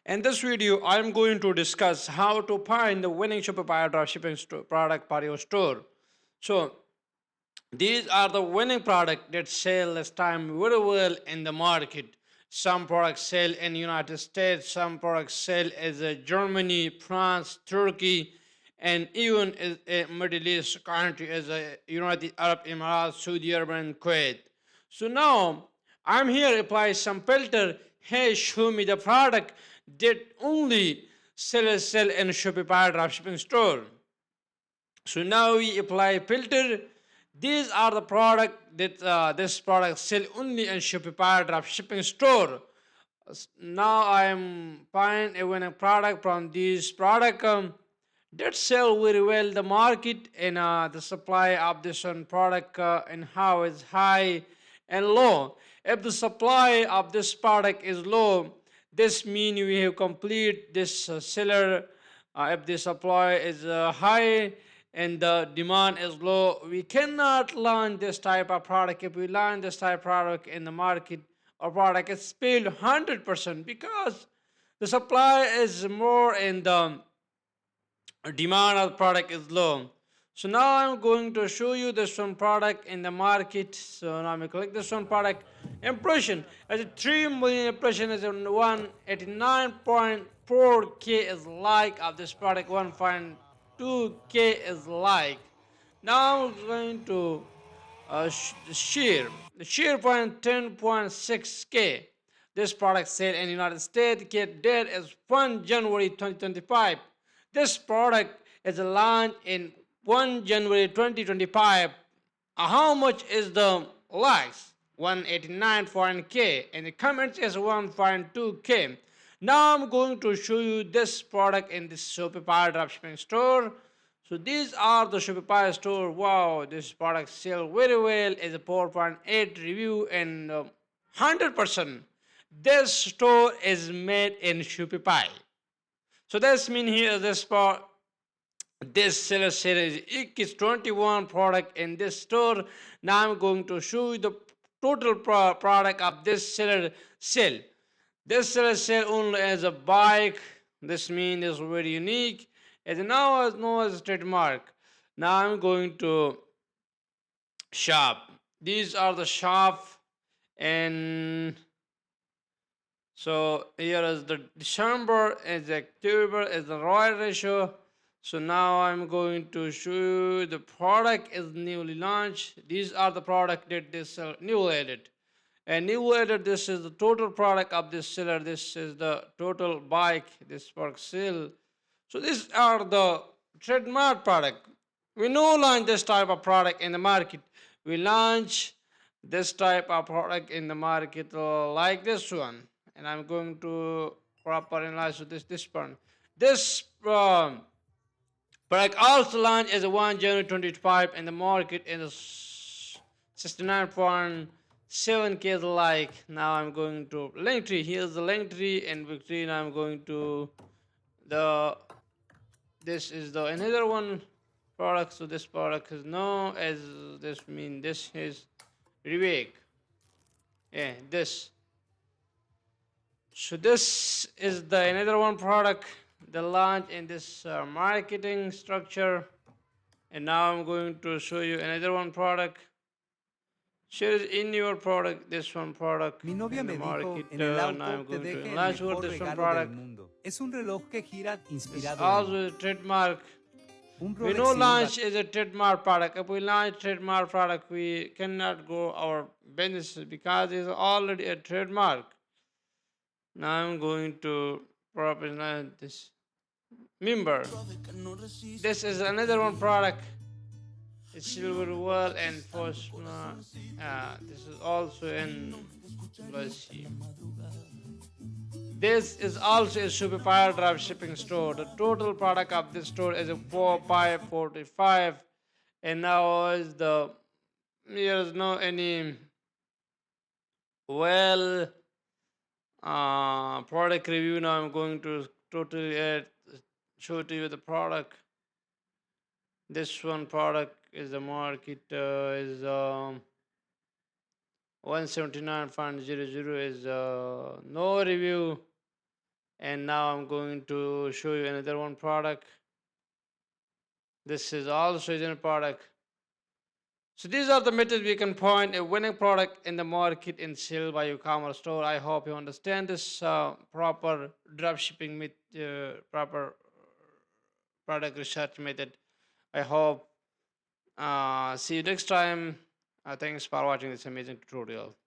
In this video, I'm going to discuss how to find the winning Shopify dropshipping product for your store. So, these are the winning products that sell this time very well in the market. Some products sell in United States, some products sell as Germany, France, Turkey, and even as a Middle East country as a United Arab Emirates, Saudi Arabia, and Kuwait. So now I'm here apply some filter. Hey, show me the product that only sellers sell in Shopify dropshipping store. So now we apply filter. These are the product that this product sell only in Shopify dropshipping store. Now I am find a winning product from this product that sell very well the market and the supply of this one product and how is high and low. If the supply of this product is low, this means we have complete this seller. If the supply is high and the demand is low, we cannot launch this type of product. If we launch this type of product in the market, our product is failed 100% because the supply is more and the demand of the product is low. So now I'm going to show you this one product in the market. So now I'm going to click this one product. Impression as a 3 million impression is 189.4k is like of this product, 1.2k is like. Now I'm going to share the share point 10.6k. This product sale in United States get date is 1 January 2025. This product is launched in 1 January 2025. How much is the likes? 189.k and the comments is 1.2k. Now I'm going to show you this product in this Shopify dropshipping store. So these are the Shopify store. Wow, this product sell very well. Is a 4.8 review and 100%. This store is made in Shopify. So that's mean here this part. This seller series is 21 product in this store. Now I'm going to show you the total product of this seller sell. This seller sell only as a bike. This means it's very unique. As now as known as trademark. Now I'm going to shop. These are the shop and so here is the December is October is the Royal ratio. So now I'm going to show you the product is newly launched. These are the product that they sell new added. And new added, this is the total product of this seller. This is the total bike, this product sale. So these are the trademark product. We no launch this type of product in the market. We launch this type of product in the market like this one. And I'm going to proper analyze this one. This product also launched as a 1 January 2025 in the market in the 69.7k like. Now I'm going to link tree. Here's the link tree and victory. Now I'm going to the this is the another one product. So this product is known as this mean this is remake. Yeah, this. So this is the another one product, the launch in this marketing structure. And now I'm going to show you another one product. Share in your product, this one product Mi novia in the me dijo, market. en el Now auto I'm te going to deje el enlarge with mejor this one regalo del product. mundo. Es un reloj que gira This inspirado en also mí. is a trademark. Un We Rolex know Silver. launch is a trademark product. If we launch trademark product, we cannot grow our business because it's already a trademark. Now I'm going to properly this. Remember, this is another one product. It's silver well and first. This is also in. Let's see. This is also a Shopify drop shipping store. The total product of this store is a 4545, and now is the there is no any well product review. Now I'm going to totally show to you the product. This one product is the market is 179.00 is no review. And now I'm going to show you another one product. This is also a product. So these are the methods we can find a winning product in the market and sell by your e-commerce store. I hope you understand this proper dropshipping proper product research method. I hope. See you next time. Thanks for watching this amazing tutorial.